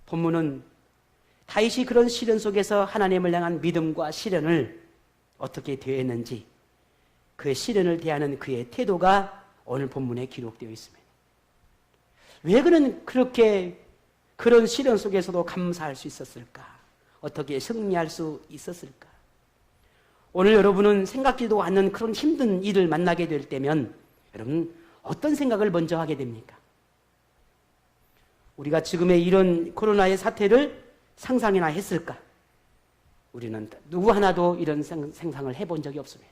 본문은 다윗이 그런 시련 속에서 하나님을 향한 믿음과 시련을 어떻게 대했는지, 그의 시련을 대하는 그의 태도가 오늘 본문에 기록되어 있습니다. 왜 그는 그렇게 그런 시련 속에서도 감사할 수 있었을까? 어떻게 승리할 수 있었을까? 오늘 여러분은 생각지도 않는 그런 힘든 일을 만나게 될 때면 여러분 어떤 생각을 먼저 하게 됩니까? 우리가 지금의 이런 코로나의 사태를 상상이나 했을까? 우리는 누구 하나도 이런 상상을 해본 적이 없습니다.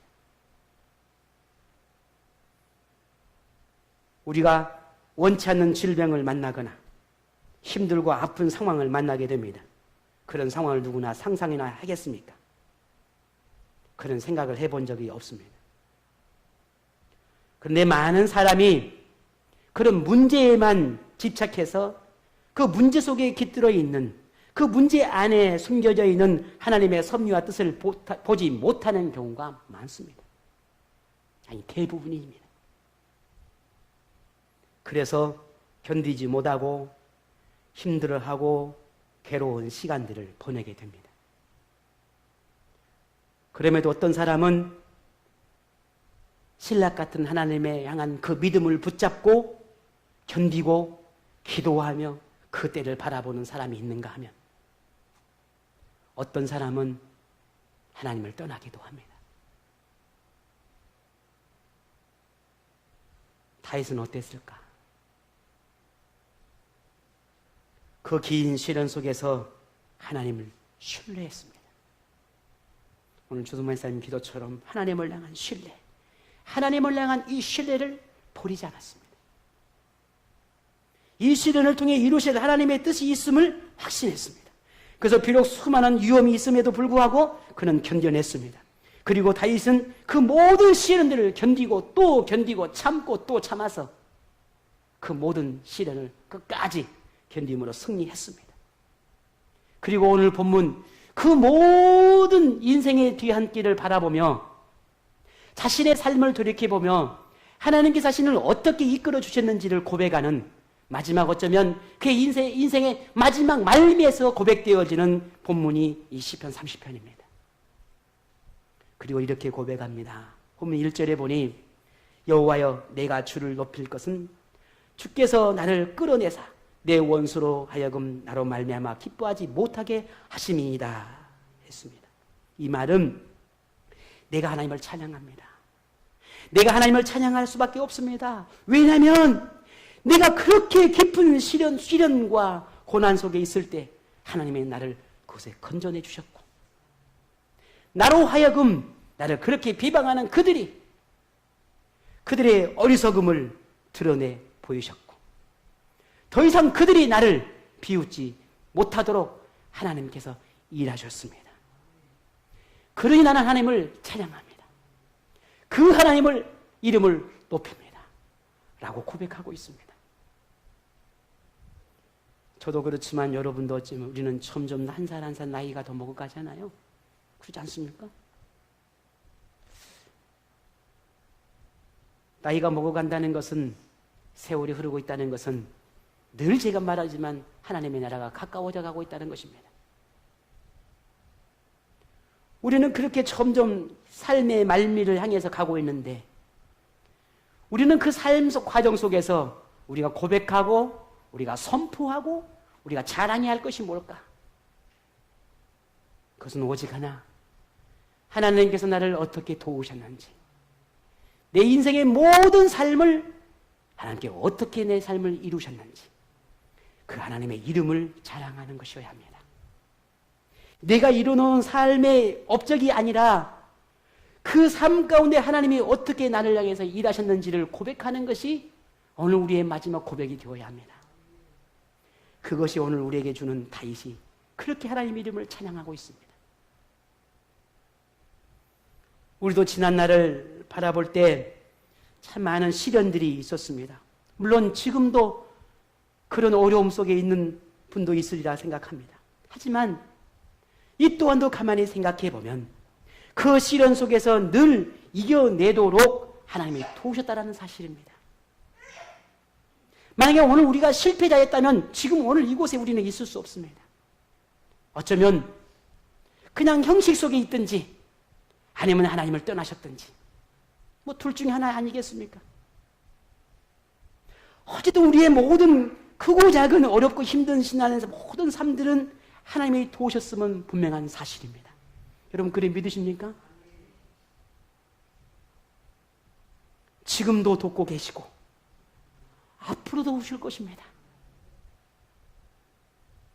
우리가 원치 않는 질병을 만나거나 힘들고 아픈 상황을 만나게 됩니다. 그런 상황을 누구나 상상이나 하겠습니까? 그런 생각을 해본 적이 없습니다. 그런데 많은 사람이 그런 문제에만 집착해서 그 문제 속에 깃들어 있는, 그 문제 안에 숨겨져 있는 하나님의 섭리와 뜻을 보지 못하는 경우가 많습니다. 아니, 대부분입니다. 그래서 견디지 못하고 힘들어하고 괴로운 시간들을 보내게 됩니다. 그럼에도 어떤 사람은 신락 같은 하나님에 향한 그 믿음을 붙잡고 견디고 기도하며 그 때를 바라보는 사람이 있는가 하면 어떤 사람은 하나님을 떠나기도 합니다. 다윗은 어땠을까? 그 긴 시련 속에서 하나님을 신뢰했습니다. 오늘 조성만 목사님 기도처럼 하나님을 향한 신뢰, 하나님을 향한 이 신뢰를 버리지 않았습니다. 이 시련을 통해 이루실 하나님의 뜻이 있음을 확신했습니다. 그래서 비록 수많은 위험이 있음에도 불구하고 그는 견뎌냈습니다. 그리고 다윗은 그 모든 시련들을 견디고 또 견디고 참고 또 참아서 그 모든 시련을 끝까지 견딤으로 승리했습니다. 그리고 오늘 본문 그 모든 인생의 뒤안길을 바라보며 자신의 삶을 돌이켜보며 하나님께 자신을 어떻게 이끌어 주셨는지를 고백하는 마지막 어쩌면 그의 인생의 마지막 말미에서 고백되어지는 본문이 이 시편 30편입니다. 그리고 이렇게 고백합니다. 본문 1절에 보니 여호와여 내가 주를 높일 것은 주께서 나를 끌어내사 내 원수로 하여금 나로 말미암아 기뻐하지 못하게 하심이니이다 했습니다. 이 말은 내가 하나님을 찬양합니다. 내가 하나님을 찬양할 수밖에 없습니다. 왜냐하면 내가 그렇게 깊은 시련과 고난 속에 있을 때 하나님의 나를 그곳에 건져내 주셨고 나로 하여금 나를 그렇게 비방하는 그들의 어리석음을 드러내 보이셨고 더 이상 그들이 나를 비웃지 못하도록 하나님께서 일하셨습니다. 그러니 나는 하나님을 찬양합니다. 그 하나님을 이름을 높입니다. 라고 고백하고 있습니다. 저도 그렇지만 여러분도 어쩌면 우리는 점점 한 살 한 살 나이가 더 먹어가잖아요. 그렇지 않습니까? 나이가 먹어간다는 것은 세월이 흐르고 있다는 것은 늘 제가 말하지만 하나님의 나라가 가까워져 가고 있다는 것입니다. 우리는 그렇게 점점 삶의 말미를 향해서 가고 있는데 우리는 그 삶 속 과정 속에서 우리가 고백하고 우리가 선포하고 우리가 자랑해야 할 것이 뭘까? 그것은 오직 하나, 하나님께서 나를 어떻게 도우셨는지, 내 인생의 모든 삶을 하나님께 어떻게 내 삶을 이루셨는지 그 하나님의 이름을 자랑하는 것이어야 합니다. 내가 이루는 삶의 업적이 아니라 그 삶 가운데 하나님이 어떻게 나를 향해서 일하셨는지를 고백하는 것이 오늘 우리의 마지막 고백이 되어야 합니다. 그것이 오늘 우리에게 주는 다윗이 그렇게 하나님 이름을 찬양하고 있습니다. 우리도 지난날을 바라볼 때 참 많은 시련들이 있었습니다. 물론 지금도 그런 어려움 속에 있는 분도 있으리라 생각합니다. 하지만 이 또한도 가만히 생각해 보면 그 시련 속에서 늘 이겨내도록 하나님이 도우셨다는 사실입니다. 만약에 오늘 우리가 실패자였다면 지금 오늘 이곳에 우리는 있을 수 없습니다. 어쩌면 그냥 형식 속에 있든지 아니면 하나님을 떠나셨든지 뭐 둘 중에 하나 아니겠습니까? 어쨌든 우리의 모든 크고 작은 어렵고 힘든 신앙에서 모든 삶들은 하나님이 도우셨으면 분명한 사실입니다. 여러분 그래 믿으십니까? 지금도 돕고 계시고 앞으로도 오실 것입니다.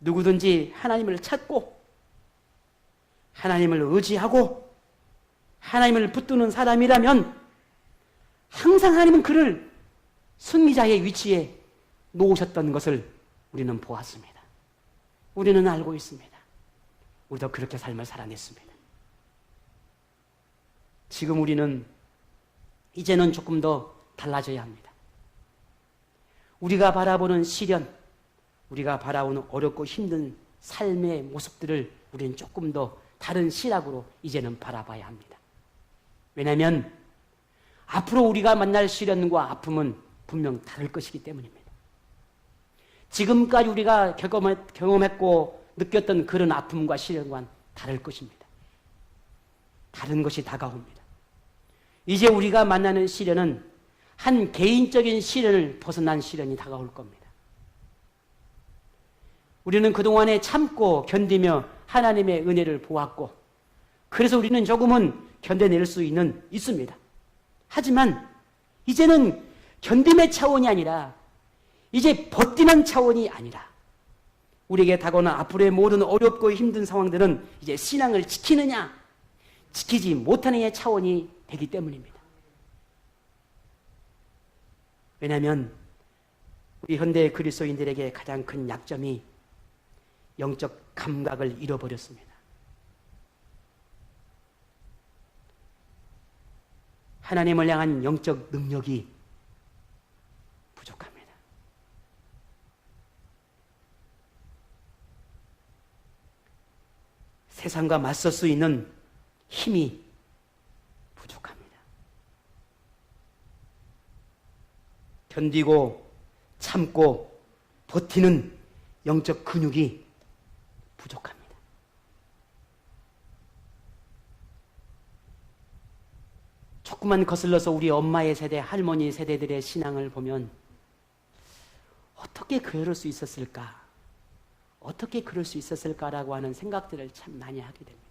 누구든지 하나님을 찾고 하나님을 의지하고 하나님을 붙드는 사람이라면 항상 하나님은 그를 승리자의 위치에 놓으셨던 것을 우리는 보았습니다. 우리는 알고 있습니다. 우리도 그렇게 삶을 살아냈습니다. 지금 우리는 이제는 조금 더 달라져야 합니다. 우리가 바라보는 시련, 우리가 바라보는 어렵고 힘든 삶의 모습들을 우리는 조금 더 다른 시각으로 이제는 바라봐야 합니다. 왜냐하면 앞으로 우리가 만날 시련과 아픔은 분명 다를 것이기 때문입니다. 지금까지 우리가 경험했고 느꼈던 그런 아픔과 시련과는 다를 것입니다. 다른 것이 다가옵니다. 이제 우리가 만나는 시련은 한 개인적인 시련을 벗어난 시련이 다가올 겁니다. 우리는 그동안에 참고 견디며 하나님의 은혜를 보았고 그래서 우리는 조금은 견뎌낼 수 있습니다. 하지만 이제는 견딤의 차원이 아니라 이제 버티는 차원이 아니라 우리에게 다가오는 앞으로의 모든 어렵고 힘든 상황들은 이제 신앙을 지키느냐 지키지 못하느냐의 차원이 되기 때문입니다. 왜냐하면 우리 현대 그리스도인들에게 가장 큰 약점이 영적 감각을 잃어버렸습니다. 하나님을 향한 영적 능력이 부족합니다. 세상과 맞설 수 있는 힘이 부족합니다. 견디고 참고 버티는 영적 근육이 부족합니다. 조금만 거슬러서 우리 엄마의 세대, 할머니 세대들의 신앙을 보면 어떻게 그럴 수 있었을까? 어떻게 그럴 수 있었을까라고 하는 생각들을 참 많이 하게 됩니다.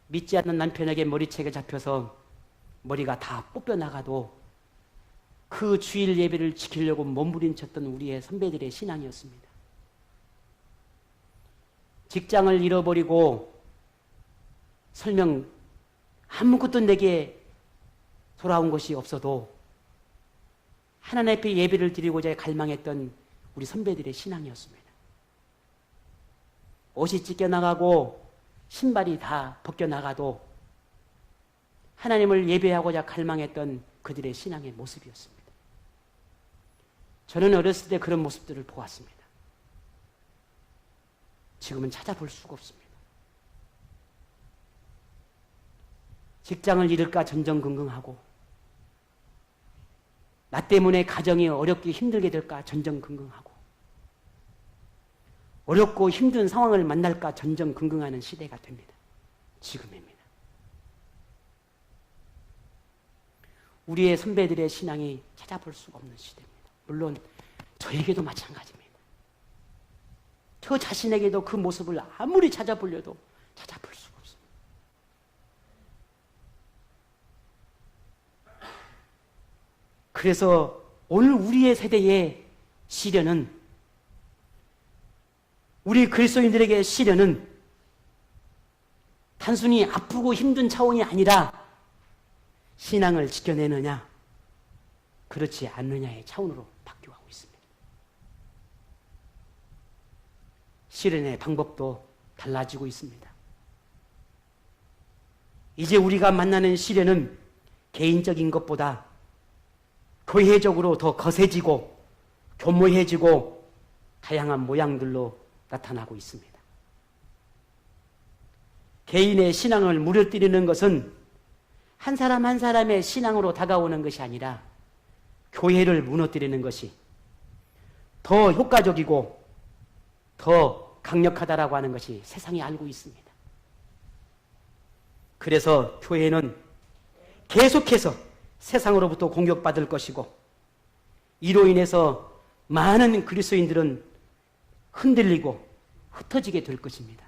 믿지 않는 남편에게 머리채가 잡혀서 머리가 다 뽑혀나가도 그 주일 예배를 지키려고 몸부림쳤던 우리의 선배들의 신앙이었습니다. 직장을 잃어버리고 설령 아무것도 내게 돌아온 것이 없어도 하나님 앞에 예배를 드리고자 갈망했던 우리 선배들의 신앙이었습니다. 옷이 찢겨나가고 신발이 다 벗겨나가도 하나님을 예배하고자 갈망했던 그들의 신앙의 모습이었습니다. 저는 어렸을 때 그런 모습들을 보았습니다. 지금은 찾아볼 수가 없습니다. 직장을 잃을까 전전긍긍하고 나 때문에 가정이 어렵게 힘들게 될까 전전긍긍하고 어렵고 힘든 상황을 만날까 전전긍긍하는 시대가 됩니다. 지금입니다. 우리의 선배들의 신앙이 찾아볼 수가 없는 시대입니다. 물론 저에게도 마찬가지입니다. 저 자신에게도 그 모습을 아무리 찾아보려도 찾아볼 수가 없습니다. 그래서 오늘 우리의 세대의 시련은 우리 그리스도인들에게 시련은 단순히 아프고 힘든 차원이 아니라 신앙을 지켜내느냐 그렇지 않느냐의 차원으로 바뀌어가고 있습니다. 시련의 방법도 달라지고 있습니다. 이제 우리가 만나는 시련은 개인적인 것보다 교회적으로 더 거세지고 교모해지고 다양한 모양들로 나타나고 있습니다. 개인의 신앙을 무너뜨리는 것은 한 사람 한 사람의 신앙으로 다가오는 것이 아니라 교회를 무너뜨리는 것이 더 효과적이고 더 강력하다라고 하는 것이 세상이 알고 있습니다. 그래서 교회는 계속해서 세상으로부터 공격받을 것이고 이로 인해서 많은 그리스도인들은 흔들리고 흩어지게 될 것입니다.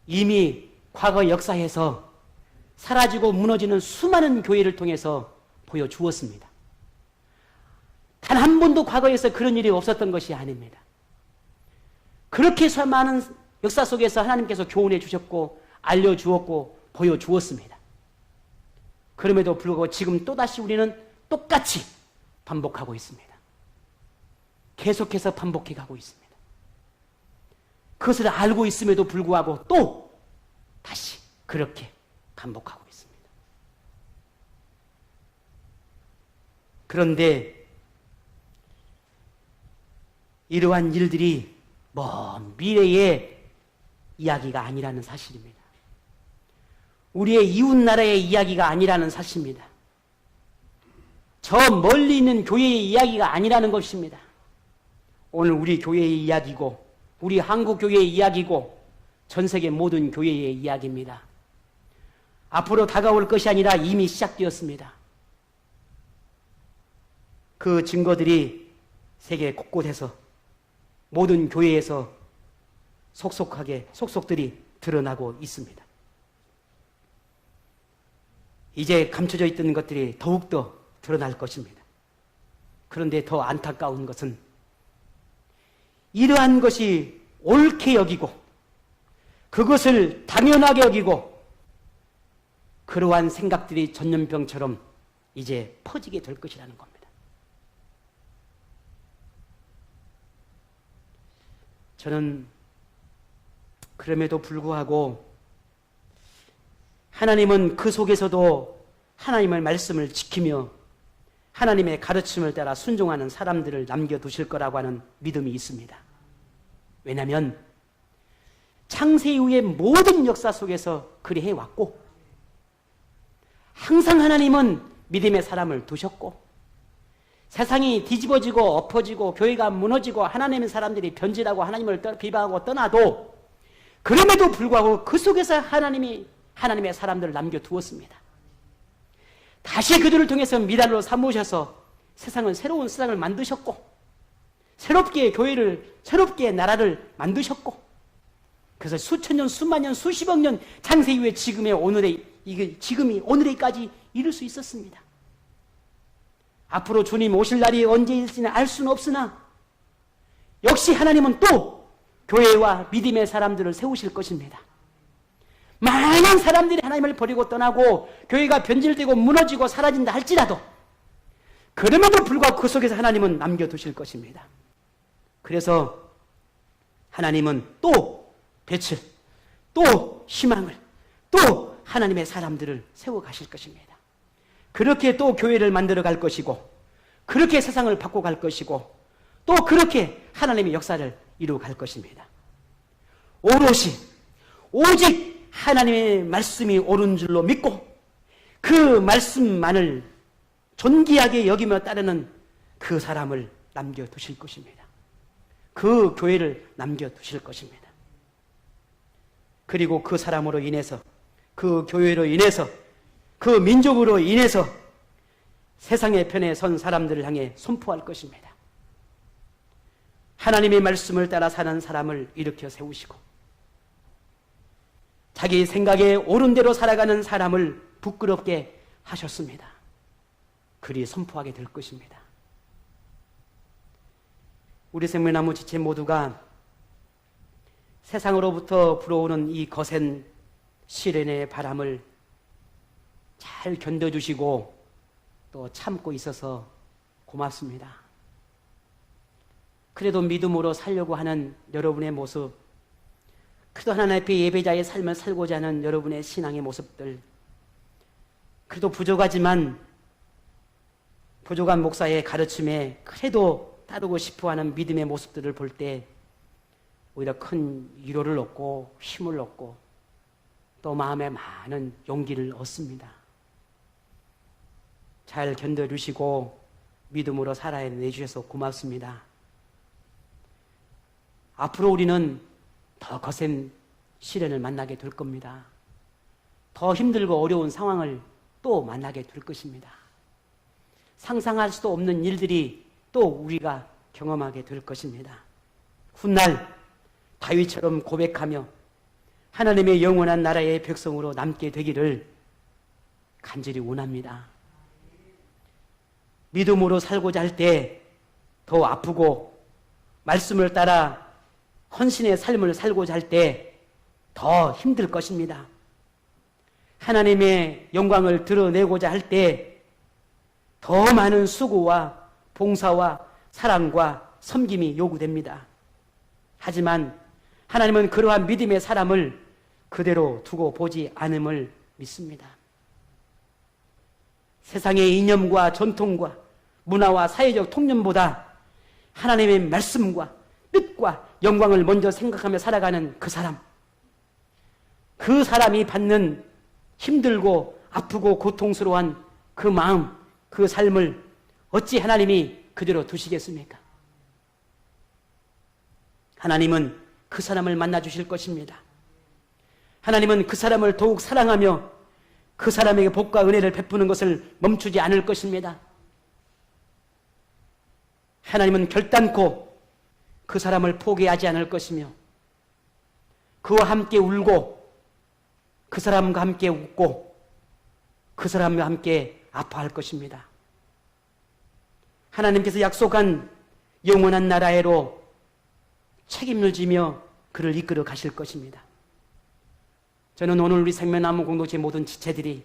이미 과거 역사에서 사라지고 무너지는 수많은 교회를 통해서 보여주었습니다. 단 한 번도 과거에서 그런 일이 없었던 것이 아닙니다. 그렇게 많은 역사 속에서 하나님께서 교훈해 주셨고 알려주었고 보여주었습니다. 그럼에도 불구하고 지금 또다시 우리는 똑같이 반복하고 있습니다. 계속해서 반복해 가고 있습니다. 그것을 알고 있음에도 불구하고 또 다시 그렇게 반복하고 있습니다. 그런데 이러한 일들이 먼 미래의 이야기가 아니라는 사실입니다. 우리의 이웃나라의 이야기가 아니라는 사실입니다. 저 멀리 있는 교회의 이야기가 아니라는 것입니다. 오늘 우리 교회의 이야기고 우리 한국 교회의 이야기고 전 세계 모든 교회의 이야기입니다. 앞으로 다가올 것이 아니라 이미 시작되었습니다. 그 증거들이 세계 곳곳에서 모든 교회에서 속속들이 드러나고 있습니다. 이제 감춰져 있던 것들이 더욱더 드러날 것입니다. 그런데 더 안타까운 것은 이러한 것이 옳게 여기고 그것을 당연하게 여기고 그러한 생각들이 전염병처럼 이제 퍼지게 될 것이라는 겁니다. 저는 그럼에도 불구하고 하나님은 그 속에서도 하나님의 말씀을 지키며 하나님의 가르침을 따라 순종하는 사람들을 남겨두실 거라고 하는 믿음이 있습니다. 왜냐하면 창세 이후의 모든 역사 속에서 그리 해왔고 항상 하나님은 믿음의 사람을 두셨고 세상이 뒤집어지고 엎어지고 교회가 무너지고 하나님의 사람들이 변질하고 하나님을 비방하고 떠나도 그럼에도 불구하고 그 속에서 하나님의 사람들을 남겨두었습니다. 다시 그들을 통해서 미랄로 삼으셔서 새로운 세상을 만드셨고 새롭게 교회를 새롭게 나라를 만드셨고 그래서 수천 년, 수만 년, 수십억 년 창세 이후에 지금이 오늘에까지 이룰 수 있었습니다. 앞으로 주님 오실 날이 언제일지는 알 수는 없으나 역시 하나님은 또 교회와 믿음의 사람들을 세우실 것입니다. 많은 사람들이 하나님을 버리고 떠나고 교회가 변질되고 무너지고 사라진다 할지라도 그럼에도 불구하고 그 속에서 하나님은 남겨두실 것입니다. 그래서 하나님은 또 빛을, 또 희망을, 또 하나님의 사람들을 세워가실 것입니다. 그렇게 또 교회를 만들어 갈 것이고 그렇게 세상을 바꿔갈 것이고 또 그렇게 하나님의 역사를 이루어 갈 것입니다. 오롯이 오직 하나님의 말씀이 옳은 줄로 믿고 그 말씀만을 존귀하게 여기며 따르는 그 사람을 남겨두실 것입니다. 그 교회를 남겨두실 것입니다. 그리고 그 사람으로 인해서 그 교회로 인해서 그 민족으로 인해서 세상의 편에 선 사람들을 향해 선포할 것입니다. 하나님의 말씀을 따라 사는 사람을 일으켜 세우시고 자기 생각에 옳은 대로 살아가는 사람을 부끄럽게 하셨습니다. 그리 선포하게 될 것입니다. 우리 생명나무 지체 모두가 세상으로부터 불어오는 이 거센 시련의 바람을 잘 견뎌주시고 또 참고 있어서 고맙습니다. 그래도 믿음으로 살려고 하는 여러분의 모습, 그래도 하나님 앞에 예배자의 삶을 살고자 하는 여러분의 신앙의 모습들, 그래도 부족한 목사의 가르침에 그래도 따르고 싶어하는 믿음의 모습들을 볼 때 오히려 큰 위로를 얻고 힘을 얻고 또 마음에 많은 용기를 얻습니다. 잘 견뎌주시고 믿음으로 살아내주셔서 고맙습니다. 앞으로 우리는 더 거센 시련을 만나게 될 겁니다. 더 힘들고 어려운 상황을 또 만나게 될 것입니다. 상상할 수도 없는 일들이 또 우리가 경험하게 될 것입니다. 훗날 다윗처럼 고백하며 하나님의 영원한 나라의 백성으로 남게 되기를 간절히 원합니다. 믿음으로 살고자 할 때 더 아프고 말씀을 따라 헌신의 삶을 살고자 할 때 더 힘들 것입니다. 하나님의 영광을 드러내고자 할 때 더 많은 수고와 봉사와 사랑과 섬김이 요구됩니다. 하지만 하나님은 그러한 믿음의 사람을 그대로 두고 보지 않음을 믿습니다. 세상의 이념과 전통과 문화와 사회적 통념보다 하나님의 말씀과 뜻과 영광을 먼저 생각하며 살아가는 그 사람이 받는 힘들고 아프고 고통스러운 그 마음, 그 삶을 어찌 하나님이 그대로 두시겠습니까? 하나님은 그 사람을 만나 주실 것입니다. 하나님은 그 사람을 더욱 사랑하며 그 사람에게 복과 은혜를 베푸는 것을 멈추지 않을 것입니다. 하나님은 결단코 그 사람을 포기하지 않을 것이며 그와 함께 울고 그 사람과 함께 웃고 그 사람과 함께 아파할 것입니다. 하나님께서 약속한 영원한 나라에로 책임을 지며 그를 이끌어 가실 것입니다. 저는 오늘 우리 생명나무 공동체 모든 지체들이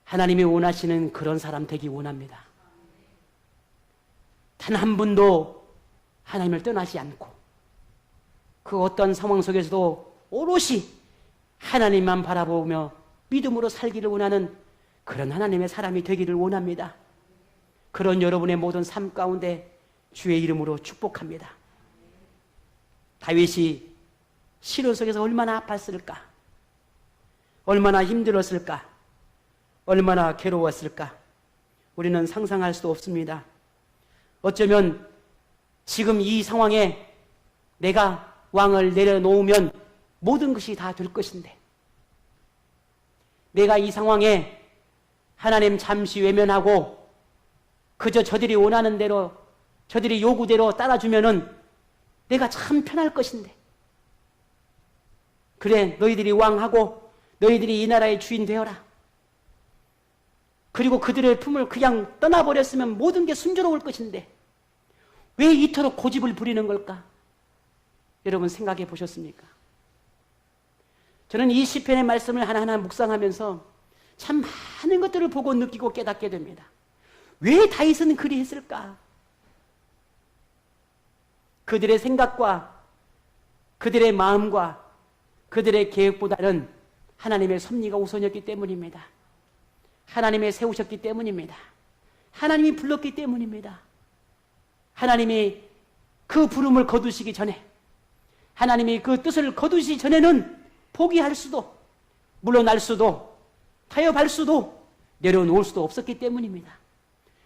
하나님이 원하시는 그런 사람 되기 원합니다. 단 한 분도 하나님을 떠나지 않고 그 어떤 상황 속에서도 오롯이 하나님만 바라보며 믿음으로 살기를 원하는 그런 하나님의 사람이 되기를 원합니다. 그런 여러분의 모든 삶 가운데 주의 이름으로 축복합니다. 다윗이 시련 속에서 얼마나 아팠을까? 얼마나 힘들었을까? 얼마나 괴로웠을까? 우리는 상상할 수도 없습니다. 어쩌면 지금 이 상황에 내가 왕을 내려놓으면 모든 것이 다 될 것인데 내가 이 상황에 하나님 잠시 외면하고 그저 저들이 원하는 대로 저들이 요구대로 따라주면은 내가 참 편할 것인데 그래 너희들이 왕하고 너희들이 이 나라의 주인 되어라. 그리고 그들의 품을 그냥 떠나버렸으면 모든 게 순조로울 것인데 왜 이토록 고집을 부리는 걸까? 여러분 생각해 보셨습니까? 저는 이 시편의 말씀을 하나하나 묵상하면서 참 많은 것들을 보고 느끼고 깨닫게 됩니다. 왜 다윗은 그리 했을까? 그들의 생각과 그들의 마음과 그들의 계획보다는 하나님의 섭리가 우선이었기 때문입니다. 하나님이 세우셨기 때문입니다. 하나님이 불렀기 때문입니다. 하나님이 그 부름을 거두시기 전에 하나님이 그 뜻을 거두시기 전에는 포기할 수도 물러날 수도 타협할 수도 내려놓을 수도 없었기 때문입니다.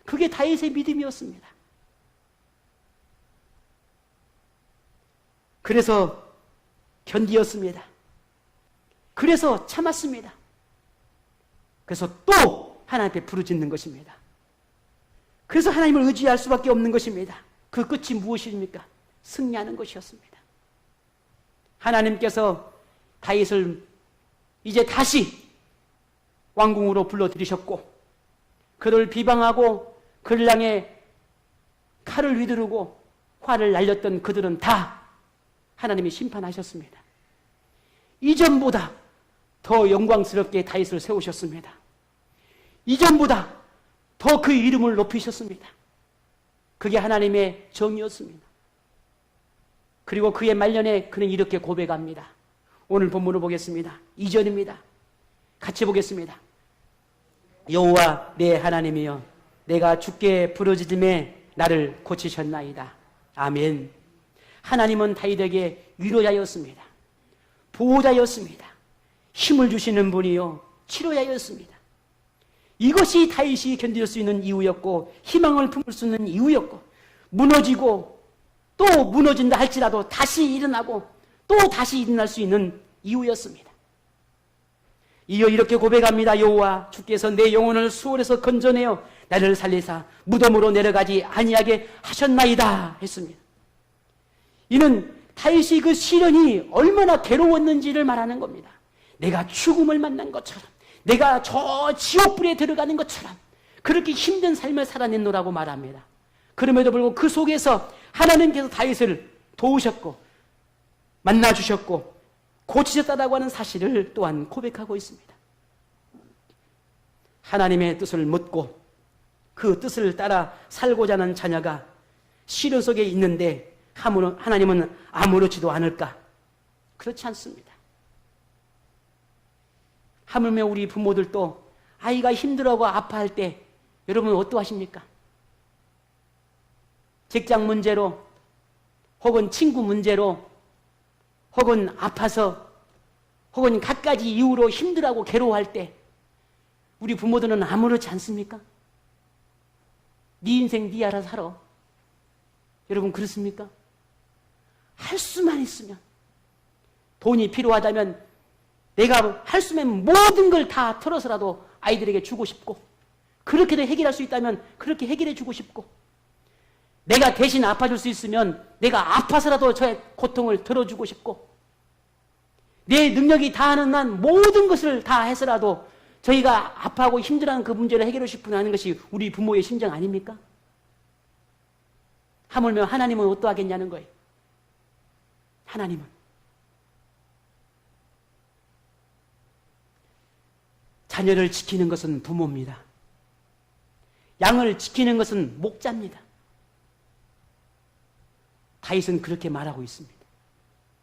그게 다윗의 믿음이었습니다. 그래서 견디었습니다. 그래서 참았습니다. 그래서 또 하나님 앞에 부르짖는 것입니다. 그래서 하나님을 의지할 수밖에 없는 것입니다. 그 끝이 무엇입니까? 승리하는 것이었습니다. 하나님께서 다윗을 이제 다시 왕궁으로 불러들이셨고 그를 비방하고 그를 향해 칼을 휘두르고 화를 날렸던 그들은 다 하나님이 심판하셨습니다. 이전보다 더 영광스럽게 다윗을 세우셨습니다. 이전보다 더 그 이름을 높이셨습니다. 그게 하나님의 정의였습니다. 그리고 그의 말년에 그는 이렇게 고백합니다. 오늘 본문을 보겠습니다. 2절입니다. 같이 보겠습니다. 여호와 내 하나님이여 내가 주께 부르짖음에 나를 고치셨나이다. 아멘. 하나님은 다윗에게 위로자였습니다. 보호자였습니다. 힘을 주시는 분이요 치료자였습니다. 이것이 다윗이 견딜 수 있는 이유였고 희망을 품을 수 있는 이유였고 무너지고 또 무너진다 할지라도 다시 일어나고 또 다시 일어날 수 있는 이유였습니다. 이어 이렇게 고백합니다. 여호와 주께서 내 영혼을 수월에서 건져내어 나를 살리사 무덤으로 내려가지 아니하게 하셨나이다 했습니다. 이는 다윗이 그 시련이 얼마나 괴로웠는지를 말하는 겁니다. 내가 죽음을 만난 것처럼 내가 저 지옥불에 들어가는 것처럼 그렇게 힘든 삶을 살아냈노라고 말합니다. 그럼에도 불구하고 그 속에서 하나님께서 다윗을 도우셨고 만나주셨고 고치셨다고 하는 사실을 또한 고백하고 있습니다. 하나님의 뜻을 묻고 그 뜻을 따라 살고자 하는 자녀가 시련 속에 있는데 하나님은 아무렇지도 않을까? 그렇지 않습니다. 하물며 우리 부모들도 아이가 힘들어하고 아파할 때 여러분 어떠하십니까? 직장 문제로 혹은 친구 문제로 혹은 아파서 혹은 갖가지 이유로 힘들어하고 괴로워할 때 우리 부모들은 아무렇지 않습니까? 네 인생 네 알아서 살아. 여러분 그렇습니까? 할 수만 있으면 돈이 필요하다면 내가 할 수 있는 모든 걸 다 털어서라도 아이들에게 주고 싶고 그렇게도 해결할 수 있다면 그렇게 해결해 주고 싶고 내가 대신 아파줄 수 있으면 내가 아파서라도 저의 고통을 덜어주고 싶고 내 능력이 다하는 한 모든 것을 다 해서라도 저희가 아파하고 힘들어하는 그 문제를 해결하고 싶어 하는 것이 우리 부모의 심정 아닙니까? 하물며 하나님은 어떠하겠냐는 거예요. 하나님은 자녀를 지키는 것은 부모입니다. 양을 지키는 것은 목자입니다. 다윗은 그렇게 말하고 있습니다.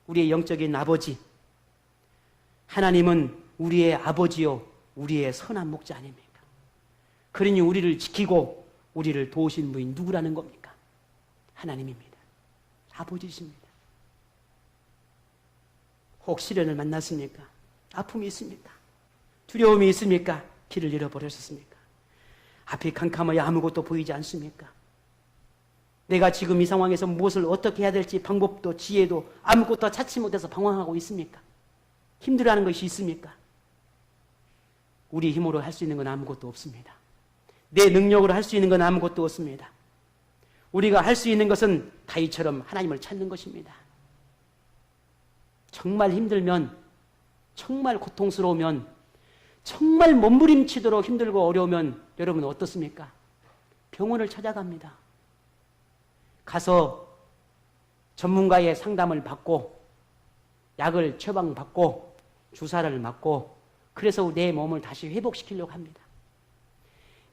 우리의 영적인 아버지, 하나님은 우리의 아버지요 우리의 선한 목자 아닙니까? 그러니 우리를 지키고 우리를 도우시는 분이 누구라는 겁니까? 하나님입니다. 아버지십니다. 혹 시련을 만났습니까? 아픔이 있습니까? 두려움이 있습니까? 길을 잃어버렸습니까? 앞이 캄캄하여 아무것도 보이지 않습니까? 내가 지금 이 상황에서 무엇을 어떻게 해야 될지 방법도 지혜도 아무것도 찾지 못해서 방황하고 있습니까? 힘들어하는 것이 있습니까? 우리 힘으로 할 수 있는 건 아무것도 없습니다. 내 능력으로 할 수 있는 건 아무것도 없습니다. 우리가 할 수 있는 것은 다윗처럼 하나님을 찾는 것입니다. 정말 힘들면, 정말 고통스러우면, 정말 몸부림치도록 힘들고 어려우면 여러분은 어떻습니까? 병원을 찾아갑니다. 가서 전문가의 상담을 받고 약을 처방받고 주사를 맞고 그래서 내 몸을 다시 회복시키려고 합니다.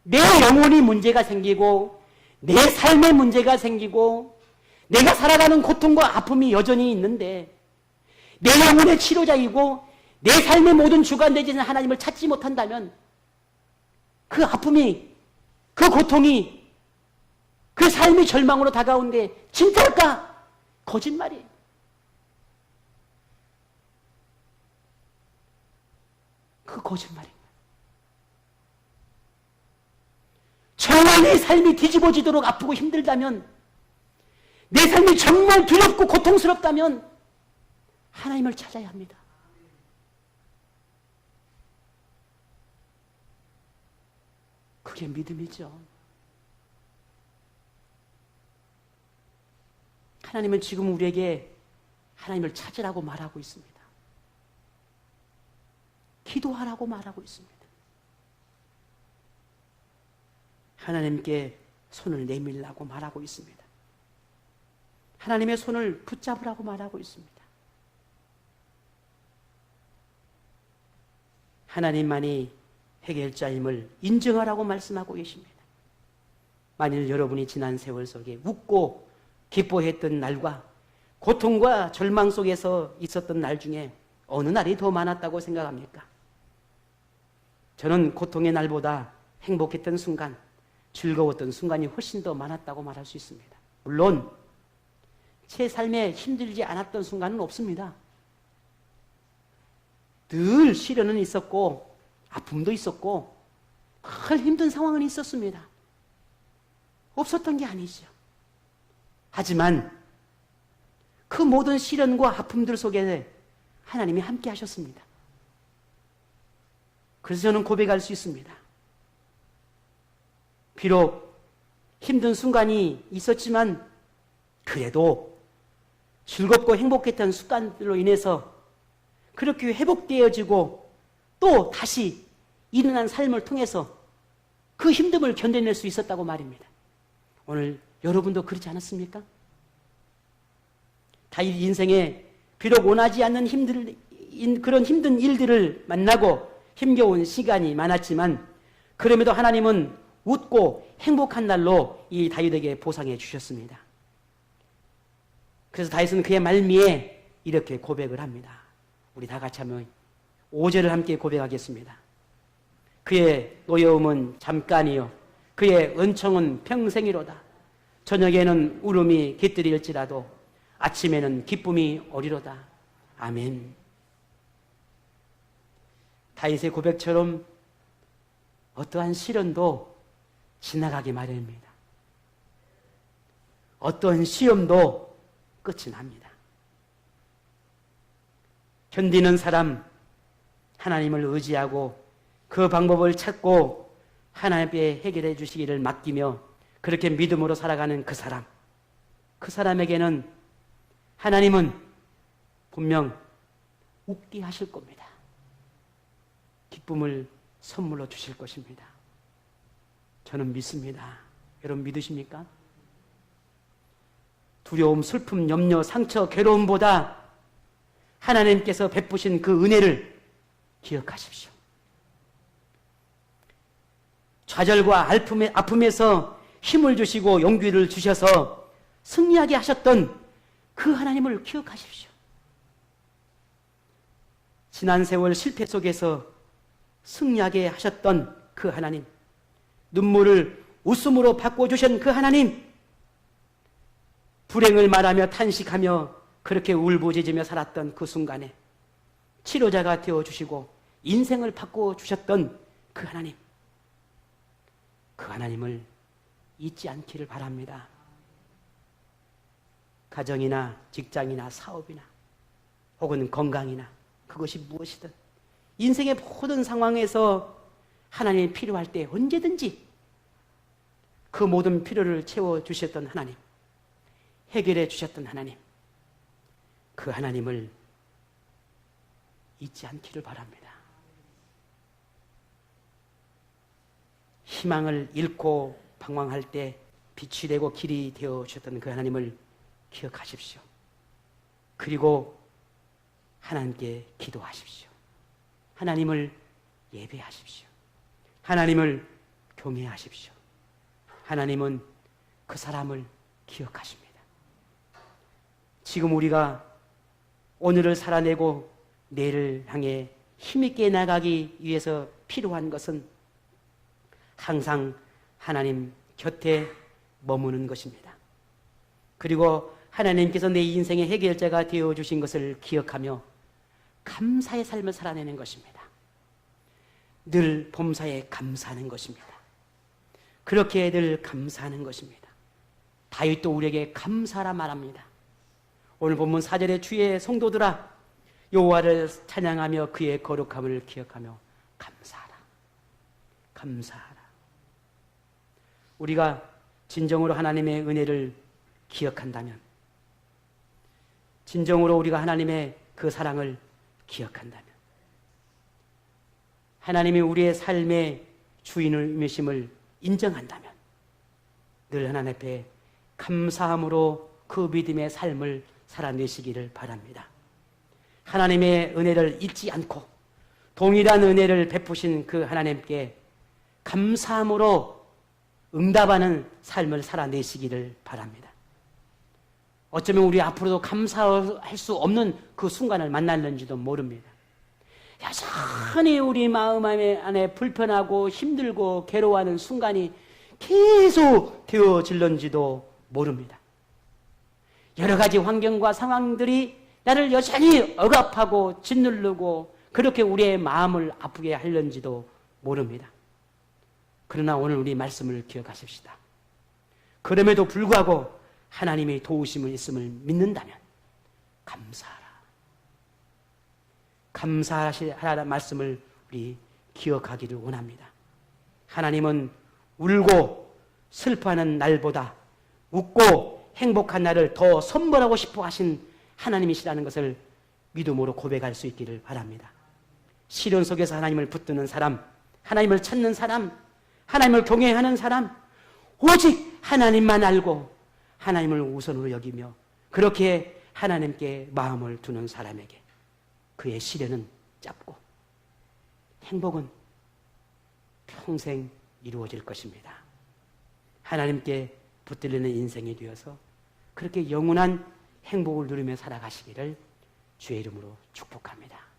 내 영혼이 문제가 생기고 내 삶에 문제가 생기고 내가 살아가는 고통과 아픔이 여전히 있는데 내 영혼의 치료자이고 내 삶의 모든 주관되지는 하나님을 찾지 못한다면 그 아픔이 그 고통이 그 삶이 절망으로 다가오는데 진짜일까? 거짓말이에요. 그 거짓말이에요. 정말 내 삶이 뒤집어지도록 아프고 힘들다면 내 삶이 정말 두렵고 고통스럽다면 하나님을 찾아야 합니다. 그게 믿음이죠. 하나님은 지금 우리에게 하나님을 찾으라고 말하고 있습니다. 기도하라고 말하고 있습니다. 하나님께 손을 내밀라고 말하고 있습니다. 하나님의 손을 붙잡으라고 말하고 있습니다. 하나님만이 해결자임을 인정하라고 말씀하고 계십니다. 만일 여러분이 지난 세월 속에 웃고 기뻐했던 날과 고통과 절망 속에서 있었던 날 중에 어느 날이 더 많았다고 생각합니까? 저는 고통의 날보다 행복했던 순간, 즐거웠던 순간이 훨씬 더 많았다고 말할 수 있습니다. 물론 제 삶에 힘들지 않았던 순간은 없습니다. 늘 시련은 있었고 아픔도 있었고 큰 힘든 상황은 있었습니다. 없었던 게 아니죠. 하지만 그 모든 시련과 아픔들 속에 하나님이 함께 하셨습니다. 그래서 저는 고백할 수 있습니다. 비록 힘든 순간이 있었지만 그래도 즐겁고 행복했던 습관들로 인해서 그렇게 회복되어지고 또 다시 일어난 삶을 통해서 그 힘듦을 견뎌낼 수 있었다고 말입니다. 오늘 여러분도 그렇지 않았습니까? 다윗 인생에 비록 원하지 않는 그런 힘든 일들을 만나고 힘겨운 시간이 많았지만 그럼에도 하나님은 웃고 행복한 날로 이 다윗에게 보상해 주셨습니다. 그래서 다윗은 그의 말미에 이렇게 고백을 합니다. 우리 다 같이 한번 5절을 함께 고백하겠습니다. 그의 노여움은 잠깐이요 그의 은총은 평생이로다. 저녁에는 울음이 깃들일지라도 아침에는 기쁨이 오리로다. 아멘. 다윗의 고백처럼 어떠한 시련도 지나가기 마련입니다. 어떠한 시험도 끝이 납니다. 견디는 사람, 하나님을 의지하고 그 방법을 찾고 하나님께 해결해 주시기를 맡기며 그렇게 믿음으로 살아가는 그 사람에게는 하나님은 분명 웃게 하실 겁니다. 기쁨을 선물로 주실 것입니다. 저는 믿습니다. 여러분 믿으십니까? 두려움, 슬픔, 염려, 상처, 괴로움보다 하나님께서 베푸신 그 은혜를 기억하십시오. 좌절과 아픔에서 힘을 주시고 용기를 주셔서 승리하게 하셨던 그 하나님을 기억하십시오. 지난 세월 실패 속에서 승리하게 하셨던 그 하나님, 눈물을 웃음으로 바꿔주신 그 하나님, 불행을 말하며 탄식하며 그렇게 울부짖으며 살았던 그 순간에 치료자가 되어주시고 인생을 바꿔주셨던 그 하나님, 그 하나님을 잊지 않기를 바랍니다. 가정이나 직장이나 사업이나 혹은 건강이나 그것이 무엇이든 인생의 모든 상황에서 하나님이 필요할 때 언제든지 그 모든 필요를 채워주셨던 하나님, 해결해 주셨던 하나님, 그 하나님을 잊지 않기를 바랍니다. 희망을 잃고 방황할 때 빛이 되고 길이 되어 주셨던 그 하나님을 기억하십시오. 그리고 하나님께 기도하십시오. 하나님을 예배하십시오. 하나님을 경외하십시오. 하나님은 그 사람을 기억하십니다. 지금 우리가 오늘을 살아내고 내일을 향해 힘있게 나가기 위해서 필요한 것은 항상 하나님 곁에 머무는 것입니다. 그리고 하나님께서 내 인생의 해결자가 되어주신 것을 기억하며 감사의 삶을 살아내는 것입니다. 늘 범사에 감사하는 것입니다. 그렇게 늘 감사하는 것입니다. 다윗도 우리에게 감사하라 말합니다. 오늘 본문 4절에 주의 성도들아 여호와를 찬양하며 그의 거룩함을 기억하며 감사하라. 감사하라. 우리가 진정으로 하나님의 은혜를 기억한다면, 진정으로 우리가 하나님의 그 사랑을 기억한다면, 하나님이 우리의 삶의 주인이심을 인정한다면 늘 하나님 앞에 감사함으로 그 믿음의 삶을 살아내시기를 바랍니다. 하나님의 은혜를 잊지 않고 동일한 은혜를 베푸신 그 하나님께 감사함으로 응답하는 삶을 살아내시기를 바랍니다. 어쩌면 우리 앞으로도 감사할 수 없는 그 순간을 만날는지도 모릅니다. 여전히 우리 마음 안에 불편하고 힘들고 괴로워하는 순간이 계속 되어질는지도 모릅니다. 여러 가지 환경과 상황들이 나를 여전히 억압하고 짓누르고 그렇게 우리의 마음을 아프게 하는지도 모릅니다. 그러나 오늘 우리 말씀을 기억하십시다. 그럼에도 불구하고 하나님의 도우심을 있음을 믿는다면 감사하라. 감사하라는 말씀을 우리 기억하기를 원합니다. 하나님은 울고 슬퍼하는 날보다 웃고 행복한 날을 더 선물하고 싶어 하신 하나님이시라는 것을 믿음으로 고백할 수 있기를 바랍니다. 시련 속에서 하나님을 붙드는 사람, 하나님을 찾는 사람, 하나님을 경외하는 사람, 오직 하나님만 알고 하나님을 우선으로 여기며 그렇게 하나님께 마음을 두는 사람에게 그의 시련은 짧고 행복은 평생 이루어질 것입니다. 하나님께 붙들리는 인생이 되어서 그렇게 영원한 행복을 누리며 살아가시기를 주의 이름으로 축복합니다.